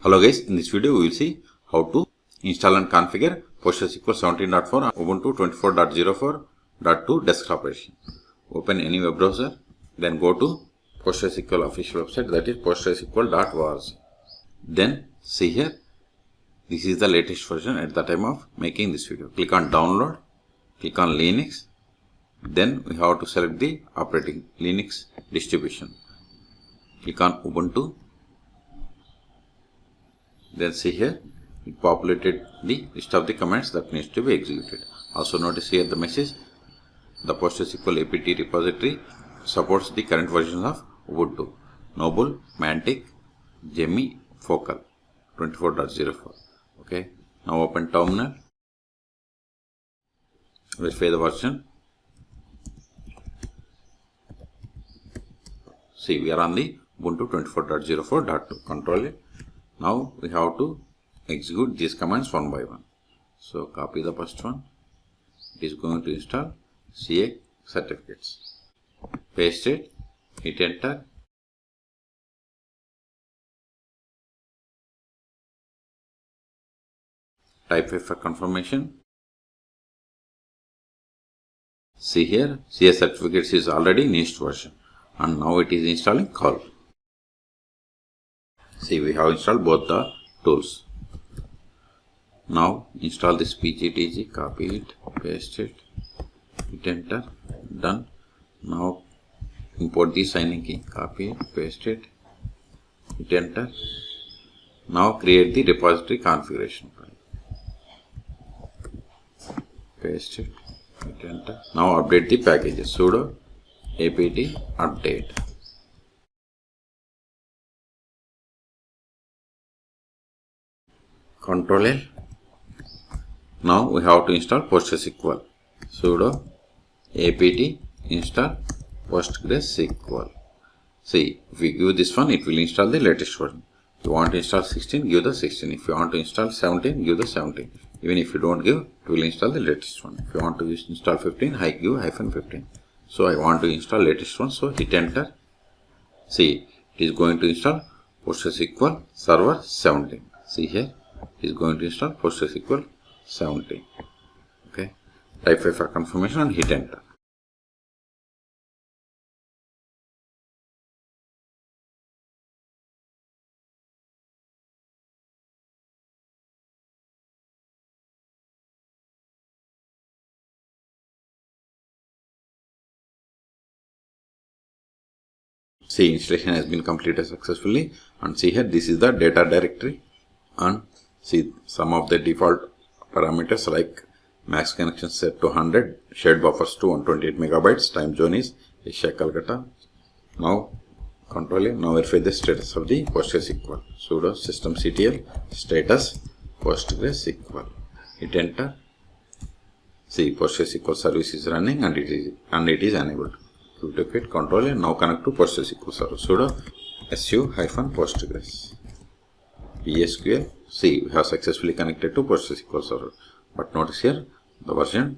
Hello guys, in this video we will see how to install and configure PostgreSQL 17.4 on Ubuntu 24.04.2 desktop edition. Open any web browser, then go to PostgreSQL official website, that is PostgreSQL.org. Then see here, this is the latest version at the time of making this video. Click on download, click on Linux, then we have to select the operating Linux distribution. Click on Ubuntu. Then see here, it populated the list of the commands that needs to be executed. Also notice here the message, the PostgreSQL apt repository supports the current versions of Ubuntu, Noble, Mantic, Gemmy, Focal 24.04. Okay, now open terminal, verify the version. See, we are on the Ubuntu 24.04.2. Control it. Now we have to execute these commands one by one. So copy the first one. It is going to install CA certificates. Paste it, hit enter. Type F for confirmation. See here, CA certificates is already next version and now it is installing call. See, we have installed both the tools. Now install this pgtg, copy it, paste it, hit enter, done. Now import the signing key, copy it, paste it, hit enter. Now create the repository configuration file. Paste it, hit enter. Now update the packages, sudo apt update. Control L. Now we have to install PostgreSQL. Sudo apt install PostgreSQL. See, if we give this one, it will install the latest version. If you want to install 16, give the 16. If you want to install 17, give the 17. Even if you don't give, it will install the latest one. If you want to install 15, I give -15. So I want to install latest one, so hit enter. See, it is going to install PostgreSQL Server 17. See here, it is going to install PostgreSQL 17. Okay, type F for confirmation and hit enter. See, installation has been completed successfully, and see here, this is the data directory, and see some of the default parameters like max connection set to 100, shared buffers to 128 megabytes, time zone is Asia Calcutta. Now control it. Now verify the status of the PostgreSQL. Sudo systemctl status PostgreSQL. Hit enter. See, PostgreSQL service is running and it is enabled. Duplicate, control and now connect to PostgreSQL server. Sudo su-postgres PSQL. See, we have successfully connected to PostgreSQL server. But notice here the version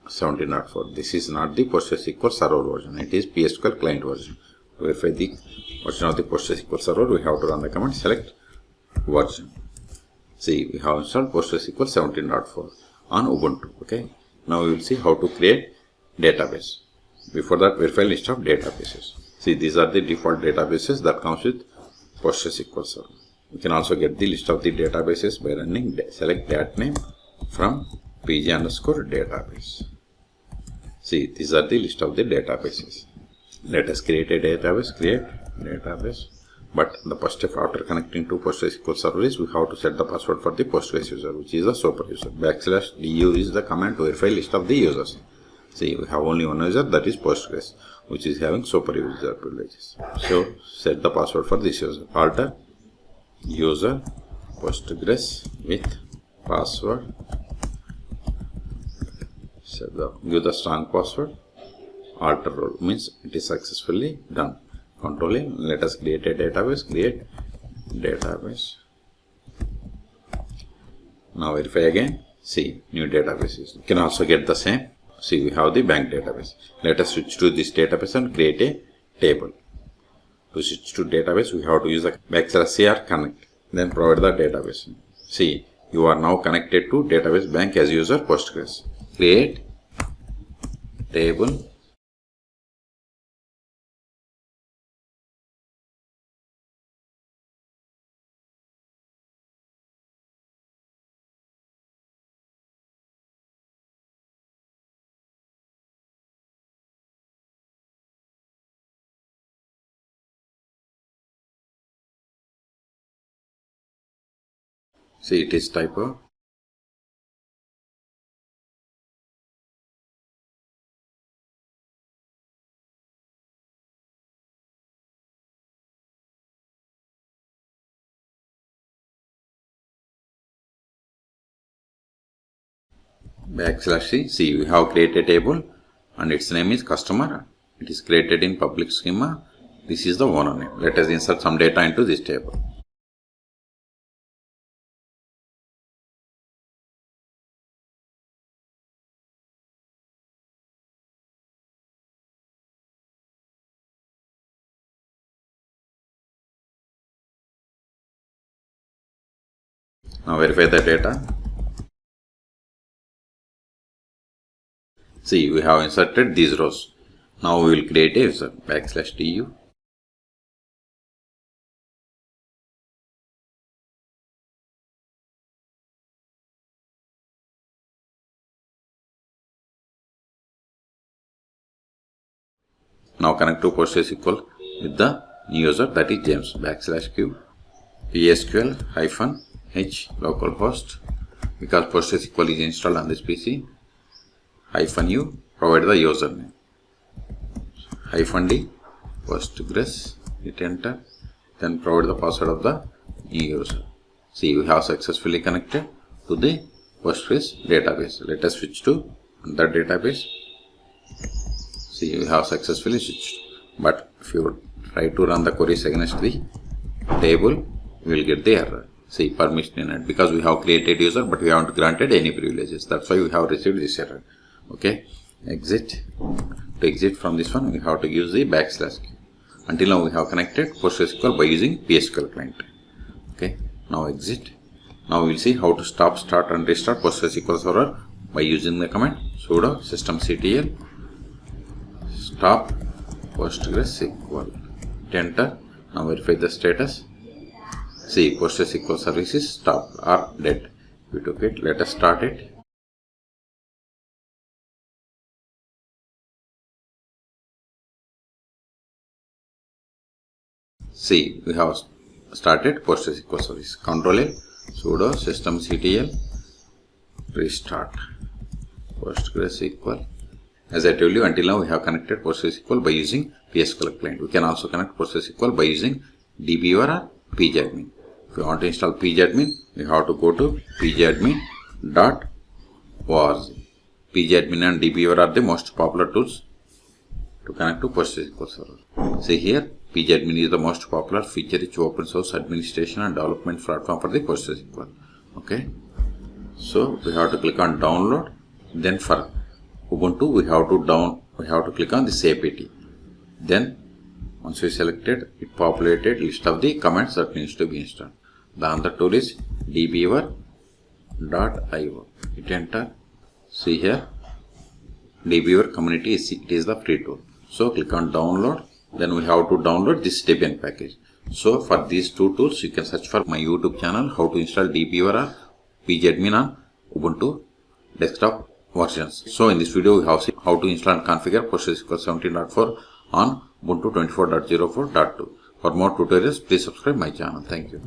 17.4. This is not the PostgreSQL server version. It is PSQL client version. To verify the version of the PostgreSQL server, we have to run the command select version. See, we have installed PostgreSQL 17.4 on Ubuntu. Okay. Now we will see how to create database. Before that, verify list of databases. See, these are the default databases that comes with PostgreSQL server. You can also get the list of the databases by running select dat name from pg_database. See, these are the list of the databases. Let us create a database. Create database. But the first step after connecting to PostgreSQL server is we have to set the password for the Postgres user, which is the super user. \du is the command to verify list of the users. See, we have only one user, that is Postgres, which is having super user privileges. So set the password for this user. Alter user Postgres with password. Give the strong password. Alter role means it is successfully done. Control A. Let us create a database. Create database. Now verify again. See, new databases. You can also get the same. See, we have the bank database. Let us switch to this database and create a table. To switch to database, we have to use the \cr connect. Then provide the database. See, you are now connected to database bank as user Postgres. Create table. See, it is typo. \c. See, we have created a table and its name is customer. It is created in public schema. This is the owner name. Let us insert some data into this table. Now verify the data. See, we have inserted these rows. Now we will create a user \du. Now connect to PostgreSQL with the new user, that is James \q PSQL-h localhost, because PostgreSQL is installed on this PC, -u, provide the username, -d Postgres, hit enter, then provide the password of the new user. See, we have successfully connected to the Postgres database. Let us switch to the database. See, we have successfully switched, but if you try to run the queries against the table, we will get the error. See, permission denied, because we have created user but we haven't granted any privileges. That's why we have received this error. Okay, exit. To exit from this one, we have to use the \q. Until now we have connected PostgreSQL by using PSQL client. Okay, now exit. Now we will see how to stop, start and restart PostgreSQL server by using the command sudo systemctl stop PostgreSQL. Enter. Now verify the status. See, PostgreSQL service is stopped or dead. We took it. Let us start it. See, we have started PostgreSQL service. Ctrl-L, sudo systemctl restart PostgreSQL. As I told you, until now we have connected PostgreSQL by using PSQL client. We can also connect PostgreSQL by using dbviewer or pgadmin. If you want to install pgadmin, you have to go to pgadmin.org. Pgadmin and dbviewer are the most popular tools to connect to PostgreSQL server. See here, pgadmin is the most popular feature-rich open source administration and development platform for the PostgreSQL. Okay, so we have to click on download. Then for Ubuntu, we have to click on this apt. Then once we selected, it populated list of the commands that needs to be installed. The other tool is dbviewer.io. Hit enter. See here, dbviewer community it is the free tool. So click on download. Then we have to download this Debian package. So for these two tools, you can search for my YouTube channel how to install dbviewer or pgadmin on Ubuntu Desktop versions. So in this video, we have seen how to install and configure PostgreSQL 17.4 on Ubuntu 24.04.2. For more tutorials, please subscribe my channel. Thank you.